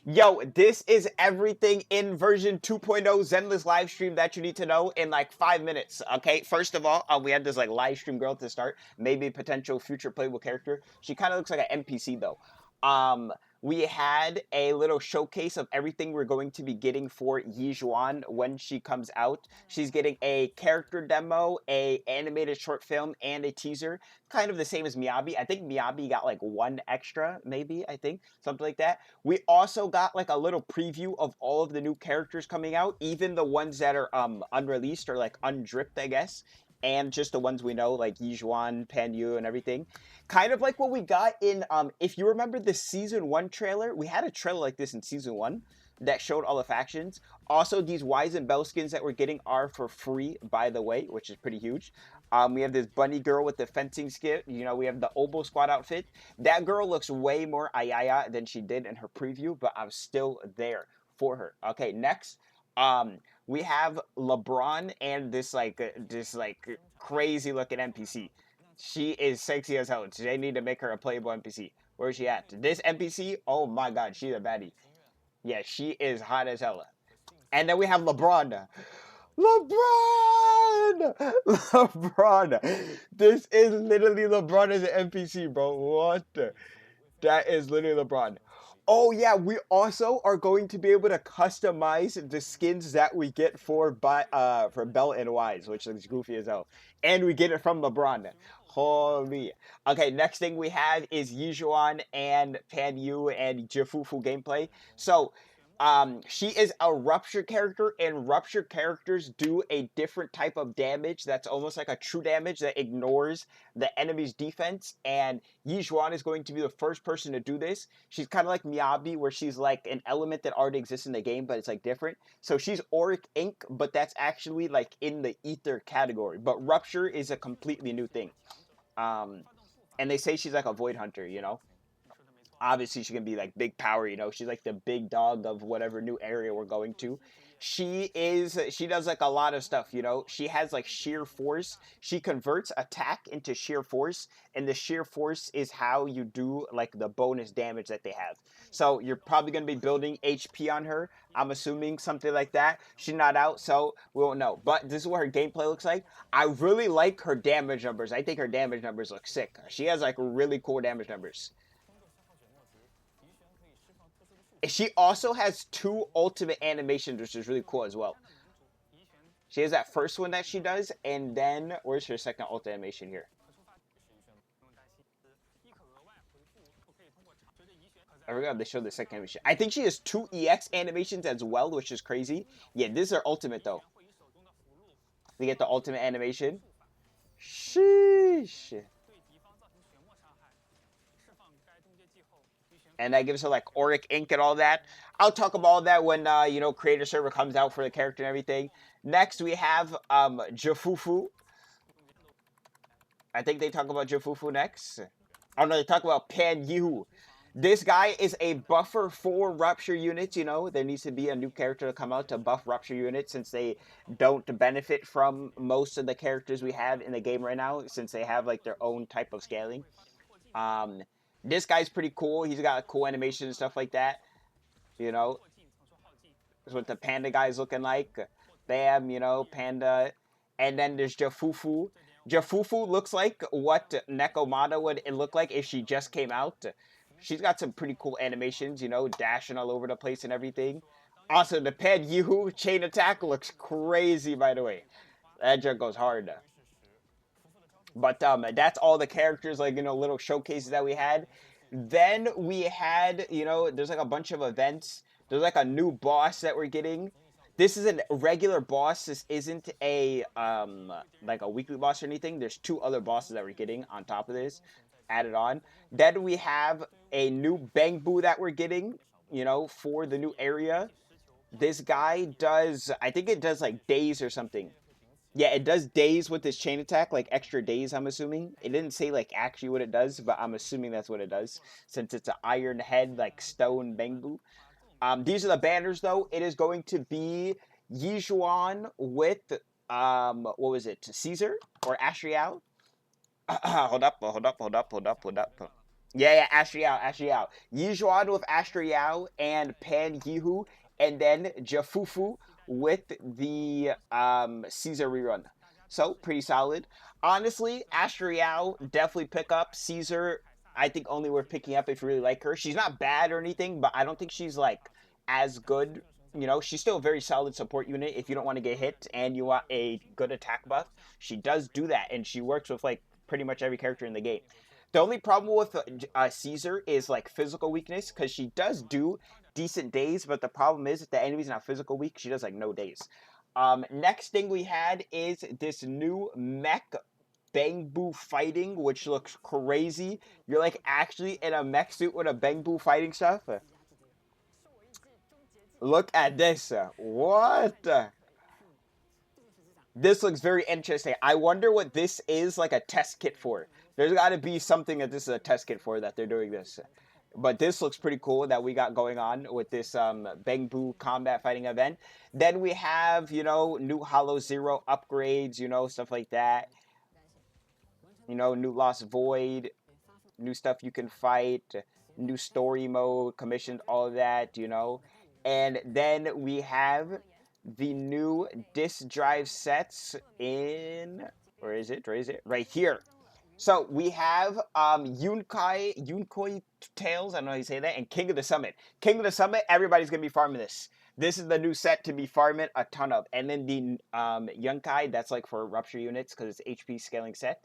Yo, this is everything in version 2.0 Zenless live stream that you need to know in like 5 minutes. Okay, first of all, we had this like live stream girl to start, maybe potential future playable character. She kind of looks like an NPC though. Um, we had a little showcase of everything we're going to be getting for Yijuan when she comes out. She's getting a character demo, a animated short film, and a teaser. Kind of the same as Miyabi. I think Miyabi got like one extra, maybe, I think, something like that. We also got like a little preview of all of the new characters coming out, even the ones that are unreleased or like undripped, I guess, and just the ones we know like Yijuan, Pan Yu, and everything. Kind of like what we got in if you remember the season 1 trailer, we had a trailer like this in season 1 that showed all the factions. Also, these Wise and Bell skins that we're getting are for free, by the way, which is pretty huge. We have this bunny girl with the fencing skin. You know, we have the Oboe Squad outfit. That girl looks way more Ayaya than she did in her preview, but I'm still there for her. Okay, next, we have LeBron and this crazy looking NPC. She is sexy as hell. They need to make her a playable NPC. Where is she at? This NPC, oh my god, she's a baddie. Yeah, she is hot as hell. And then we have LeBron. LeBron! LeBron! This is literally LeBron as an NPC, bro. What the? That is literally LeBron. Oh yeah, we also are going to be able to customize the skins that we get for Bell and Wise, which looks goofy as hell. And we get it from LeBron. Holy. Okay, next thing we have is Yijuan and Pan Yu and Jifufu gameplay. So she is a rupture character, and rupture characters do a different type of damage that's almost like a true damage that ignores the enemy's defense. And Yijuan is going to be the first person to do this. She's kind of like Miyabi, where she's like an element that already exists in the game, but it's like different. So she's Auric Ink, but that's actually like in the Ether category. But rupture is a completely new thing. And they say she's like a Void Hunter, you know? Obviously she can be like big power, you know, she's like the big dog of whatever new area we're going to. She does like a lot of stuff, you know. She has like sheer force. She converts attack into sheer force, and the sheer force is how you do like the bonus damage that they have. So you're probably going to be building HP on her. I'm assuming something like that. She's not out, so we won't know. But this is what her gameplay looks like. I really like her damage numbers. I think her damage numbers look sick. She has like really cool damage numbers. She also has 2 ultimate animations, which is really cool as well. She has that first one that she does, and then where's her second ult animation here? I forgot they showed the second animation. I think she has 2 EX animations as well, which is crazy. Yeah, this is her ultimate though. We get the ultimate animation. Sheesh. And that gives her like Auric Ink and all that. I'll talk about all that when you know, creator server comes out for the character and everything. Next we have Jifufu. I think they talk about Jifufu next. Oh no, they talk about Pan Yu. This guy is a buffer for rupture units, you know. There needs to be a new character to come out to buff rupture units, since they don't benefit from most of the characters we have in the game right now, since they have like their own type of scaling. This guy's pretty cool. He's got a cool animation and stuff like that. You know, that's what the panda guy's looking like. Bam, you know, panda. And then there's Jifufu. Jifufu looks like what Nekomata would look like if she just came out. She's got some pretty cool animations, you know, dashing all over the place and everything. Also, the Pan Yu chain attack looks crazy, by the way. That junk goes hard. But that's all the characters, like, you know, little showcases that we had. Then we had, you know, there's like a bunch of events. There's like a new boss that we're getting. This is a regular boss. This isn't a like a weekly boss or anything. There's 2 other bosses that we're getting on top of this added on. Then we have a new Bangbu that we're getting, you know, for the new area. This guy does, I think it does like days or something. Yeah, it does days with this chain attack, like extra days, I'm assuming. It didn't say, like, actually what it does, but I'm assuming that's what it does, since it's an iron head, like, stone Bangbu. These are the banners, though. It is going to be Yijuan with, what was it, Caesar or Astriel? Hold up. Yeah, Ashley Yao. Yijuan with Ashley Yao and Pan Yihu, and then Jafufu with the Caesar rerun. So pretty solid. Honestly, Ashley Yao definitely pick up. Caesar, I think only worth picking up if you really like her. She's not bad or anything, but I don't think she's like as good. You know, she's still a very solid support unit if you don't want to get hit and you want a good attack buff. She does do that, and she works with like pretty much every character in the game. The only problem with Caesar is like physical weakness, because she does do decent days, but the problem is if the enemy's not physical weak, she does like no days. Next thing we had is this new mech Bangbu fighting, which looks crazy. You're like actually in a mech suit with a Bangbu fighting stuff. Look at this. What? This looks very interesting. I wonder what this is like a test kit for. There's got to be something that this is a test kit for that they're doing this. But this looks pretty cool that we got going on with this Bangbu combat fighting event. Then we have, you know, new Hollow Zero upgrades, you know, stuff like that. You know, new Lost Void, new stuff you can fight, new story mode, commissions, all of that, you know. And then we have the new disk drive sets in, where is it? Right here. So we have Yunkoi Tales, I don't know how you say that, and King of the Summit. King of the Summit, everybody's gonna be farming this. This is the new set to be farming a ton of. And then the Yunkai, that's like for rupture units because it's HP scaling set.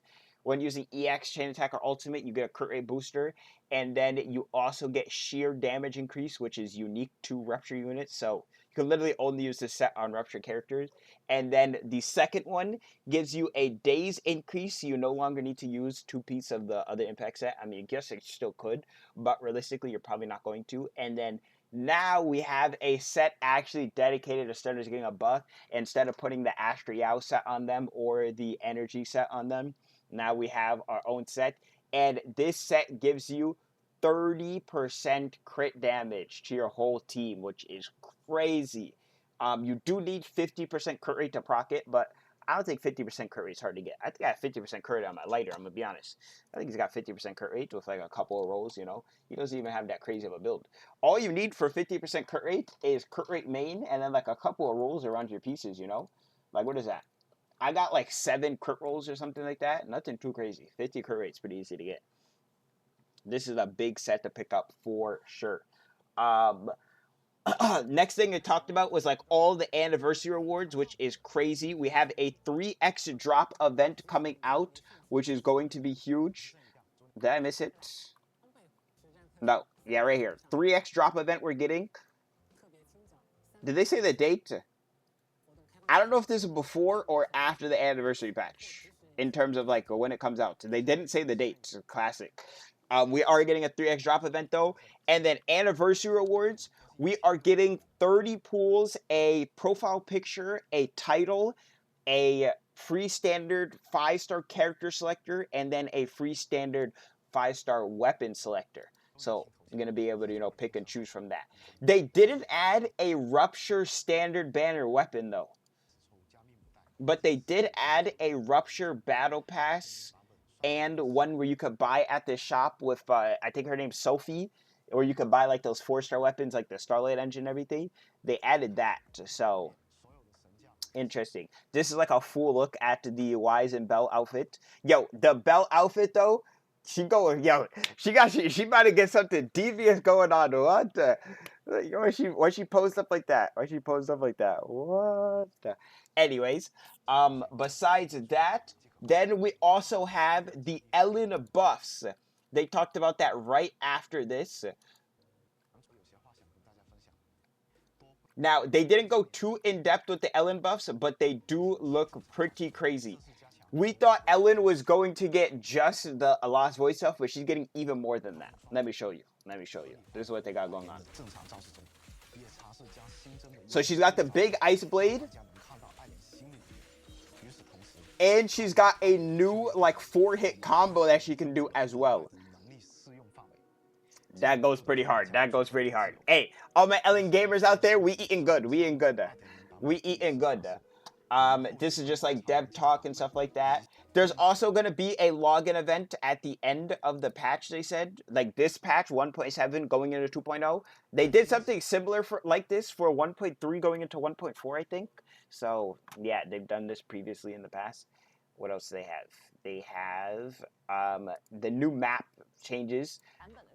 When using EX Chain Attack or Ultimate, you get a crit rate booster, and then you also get sheer damage increase, which is unique to rupture units. So you can literally only use this set on rupture characters. And then the second one gives you a days increase. So you no longer need to use 2 pieces of the other impact set. I mean, I guess you still could, but realistically, you're probably not going to. And then now we have a set actually dedicated to starters getting a buff instead of putting the Astriao set on them or the energy set on them. Now we have our own set, and this set gives you 30% crit damage to your whole team, which is crazy. You do need 50% crit rate to proc it, but I don't think 50% crit rate is hard to get. I think I have 50% crit rate on my lighter, I'm going to be honest. I think he's got 50% crit rate with like a couple of rolls, you know. He doesn't even have that crazy of a build. All you need for 50% crit rate is crit rate main and then like a couple of rolls around your pieces, you know. Like, what is that? I got like 7 crit rolls or something like that. Nothing too crazy. 50 crit rate's pretty easy to get. This is a big set to pick up for sure. Next thing I talked about was like all the anniversary rewards, which is crazy. We have a 3x drop event coming out, which is going to be huge. Did I miss it? No. Yeah, right here. 3x drop event we're getting. Did they say the date? I don't know if this is before or after the anniversary patch in terms of like when it comes out. They didn't say the date. Classic. We are getting a 3x drop event though. And then anniversary rewards, we are getting 30 pools, a profile picture, a title, a free standard 5-star character selector, and then a free standard 5-star weapon selector. So I'm going to be able to, you know, pick and choose from that. They didn't add a rupture standard banner weapon though. But they did add a Rupture Battle Pass and one where you could buy at the shop with, I think her name's Sophie, where you could buy like those 4-star weapons like the Starlight Engine and everything. They added that, so interesting. This is like a full look at the Wise and Bell outfit. Yo, the Bell outfit though, she about to get something devious going on. What the? Why she posed up like that? What? Anyways, besides that, then we also have the Ellen buffs. They talked about that right after this. Now, they didn't go too in-depth with the Ellen buffs, but they do look pretty crazy. We thought Ellen was going to get just the Lost Voice stuff, but she's getting even more than that. Let me show you. This is what they got going on. So she's got the big Ice Blade. And she's got a new, like, 4-hit combo that she can do as well. That goes pretty hard. Hey, all my Ellen gamers out there, we eating good. This is just like dev talk and stuff like that. There's also going to be a login event at the end of the patch, they said. Like this patch, 1.7 going into 2.0. They did something similar for like this for 1.3 going into 1.4, I think. So, yeah, they've done this previously in the past. What else do they have? They have the new map changes.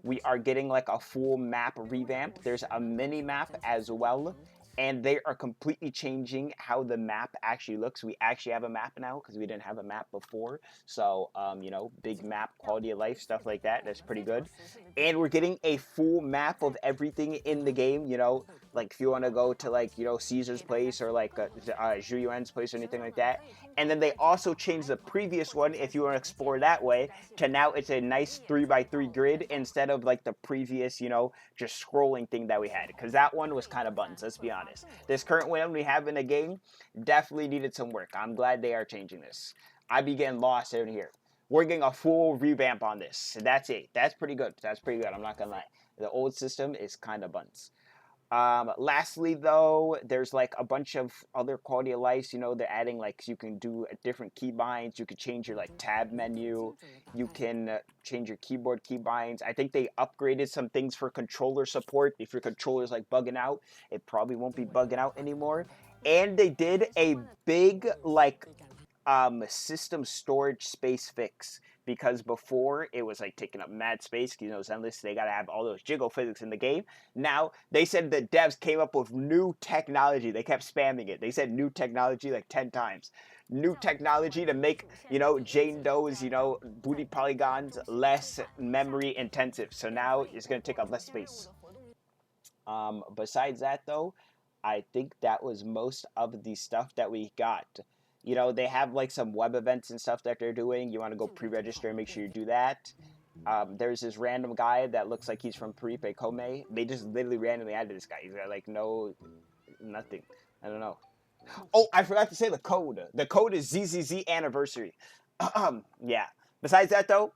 We are getting like a full map revamp. There's a mini map as well, and they are completely changing how the map actually looks. We actually have a map now because we didn't have a map before. So, you know, big map, quality of life, stuff like that. That's pretty good. And we're getting a full map of everything in the game. You know, like if you want to go to like, you know, Caesar's place or like Zhu Yuan's place or anything like that. And then they also changed the previous one, if you want to explore that way, to now it's a nice 3x3 grid instead of like the previous, you know, just scrolling thing that we had. Because that one was kind of buns, let's be honest. This current one we have in the game definitely needed some work. I'm glad they are changing this. I'd be getting lost in here. We're getting a full revamp on this. That's it. That's pretty good. That's pretty good. I'm not going to lie. The old system is kind of buns. Lastly, though, there's like a bunch of other quality of life. You know, they're adding like you can do different keybinds. You can change your like tab menu. You can change your keyboard keybinds. I think they upgraded some things for controller support. If your controller's like bugging out, it probably won't be bugging out anymore. And they did a big like system storage space fix, because before it was like taking up mad space. You know, Zenless, they gotta have all those jiggle physics in the game. Now they said the devs came up with new technology. They kept spamming it. They said new technology like 10 times. New technology to make, you know, Jane Doe's, you know, booty polygons less memory intensive. So now it's gonna take up less space. Besides that though, I think that was most of the stuff that we got. You know, they have like some web events and stuff that they're doing. You want to go pre-register and make sure you do that. There's this random guy that looks like he's from Felipe Come. They just literally randomly added this guy. He's got like nothing. I don't know. Oh, I forgot to say the code. The code is ZZZ anniversary. Yeah. Besides that though,